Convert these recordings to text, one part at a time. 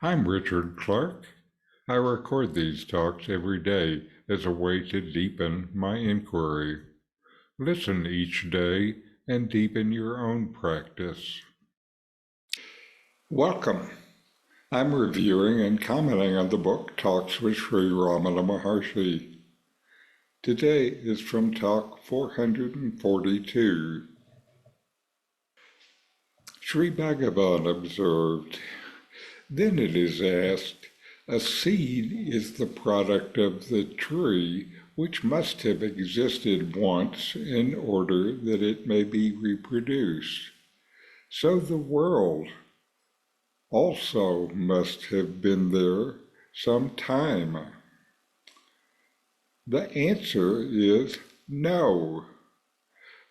I'm Richard Clarke. I record these talks every day as a way to deepen my inquiry. Listen each day and deepen your own practice. Welcome. I'm reviewing and commenting on the book Talks with Sri Ramana Maharshi. Today is from Talk 442. Sri Bhagavan observed, "Then it is asked, a seed is the product of the tree which must have existed once in order that it may be reproduced. So the world also must have been there some time." The answer is no.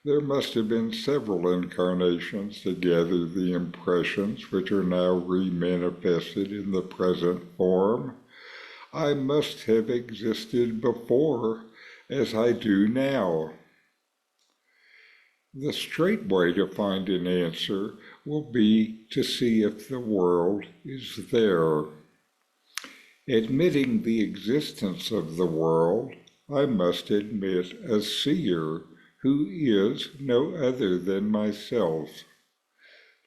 There must have been several incarnations to gather the impressions which are now remanifested in the present form. I must have existed before as I do now. The straight way to find an answer will be to see if the world is there. Admitting the existence of the world, I must admit a seer who is no other than myself.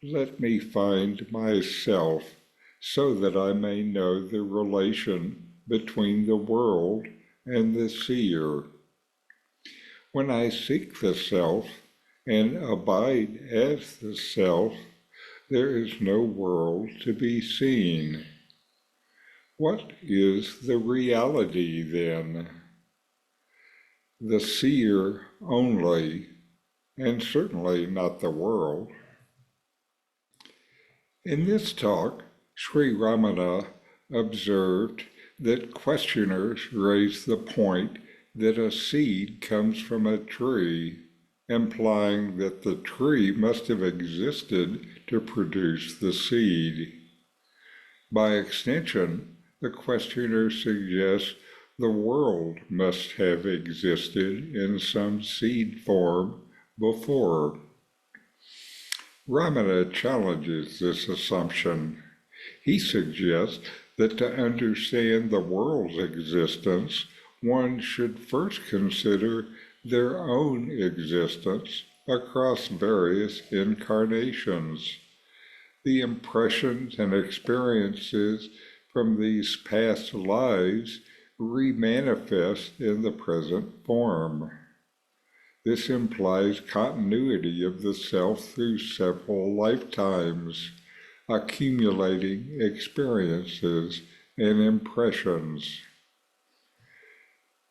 Let me find myself so that I may know the relation between the world and the seer. When I seek the self and abide as the self, there is no world to be seen. What is the reality then? The seer only, and certainly not the world. In this talk, Sri Ramana observed that questioners raise the point that a seed comes from a tree, implying that the tree must have existed to produce the seed. By extension, the questioner suggests the world must have existed in some seed form before. Ramana challenges this assumption. He suggests that to understand the world's existence, one should first consider their own existence across various incarnations. The impressions and experiences from these past lives remanifest in the present form. This implies continuity of the self through several lifetimes, accumulating experiences and impressions.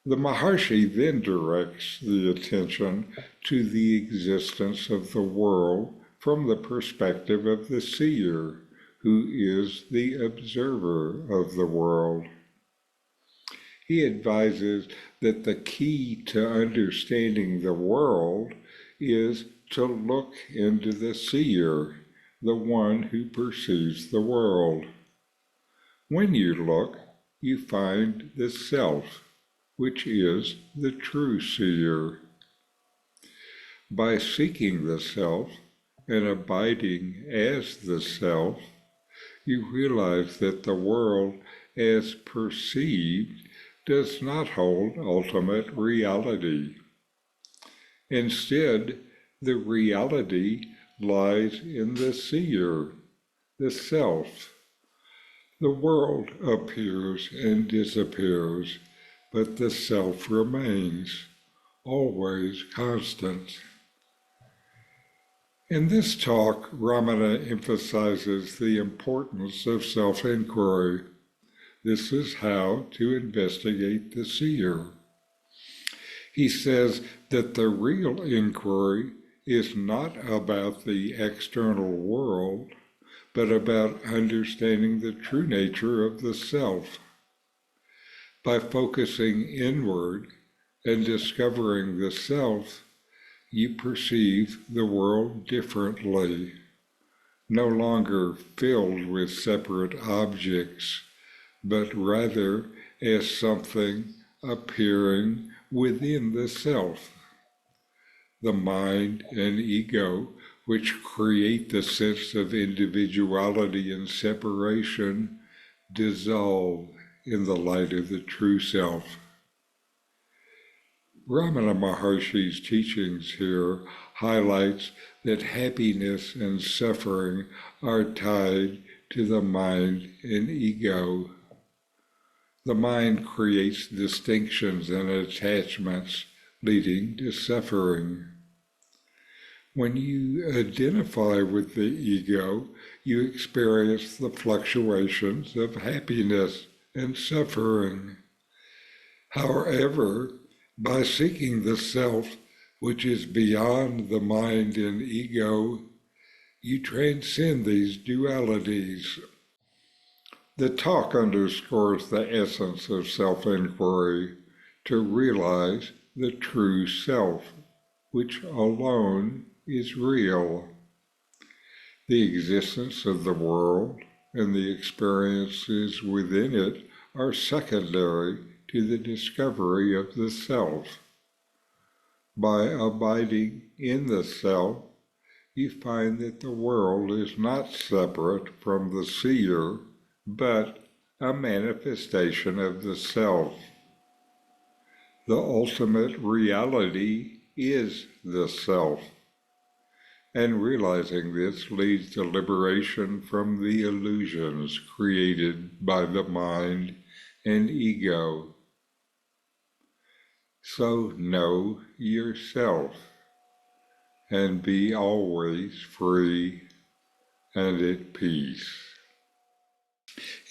The Maharshi then directs the attention to the existence of the world from the perspective of the seer, who is the observer of the world. He advises that the key to understanding the world is to look into the seer, the one who perceives the world. When you look, you find the self, which is the true seer. By seeking the self and abiding as the self, you realize that the world as perceived does not hold ultimate reality. Instead, the reality lies in the seer, the self. The world appears and disappears, but the self remains, always constant. In this talk, Ramana emphasizes the importance of self-inquiry. This is how to investigate the seer. He says that the real inquiry is not about the external world, but about understanding the true nature of the self. By focusing inward and discovering the self, you perceive the world differently, no longer filled with separate objects, but rather as something appearing within the self. The mind and ego, which create the sense of individuality and separation, dissolve in the light of the true self. Ramana Maharshi's teachings here highlights that happiness and suffering are tied to the mind and ego. The mind creates distinctions and attachments, leading to suffering. When you identify with the ego, you experience the fluctuations of happiness and suffering. However, by seeking the self, which is beyond the mind and ego, you transcend these dualities. The talk underscores the essence of self-inquiry, to realize the true self, which alone is real. The existence of the world and the experiences within it are secondary to the discovery of the self. By abiding in the self, you find that the world is not separate from the seer, but a manifestation of the self. The ultimate reality is the self, and realizing this leads to liberation from the illusions created by the mind and ego. So know yourself and be always free and at peace.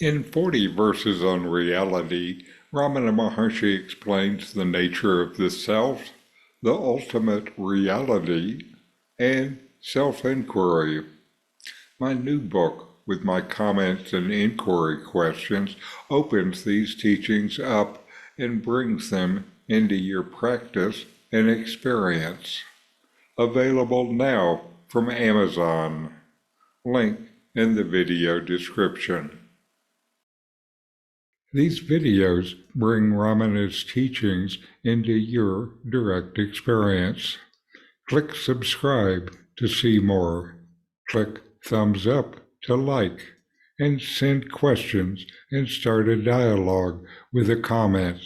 In 40 verses on reality, Ramana Maharshi explains the nature of the self, the ultimate reality, and self-inquiry. My new book, with my comments and inquiry questions, opens these teachings up and brings them into your practice and experience. Available now from Amazon. Link in the video description. These videos bring Ramana's teachings into your direct experience. Click subscribe to see more. Click thumbs up to like, and send questions and start a dialogue with a comment.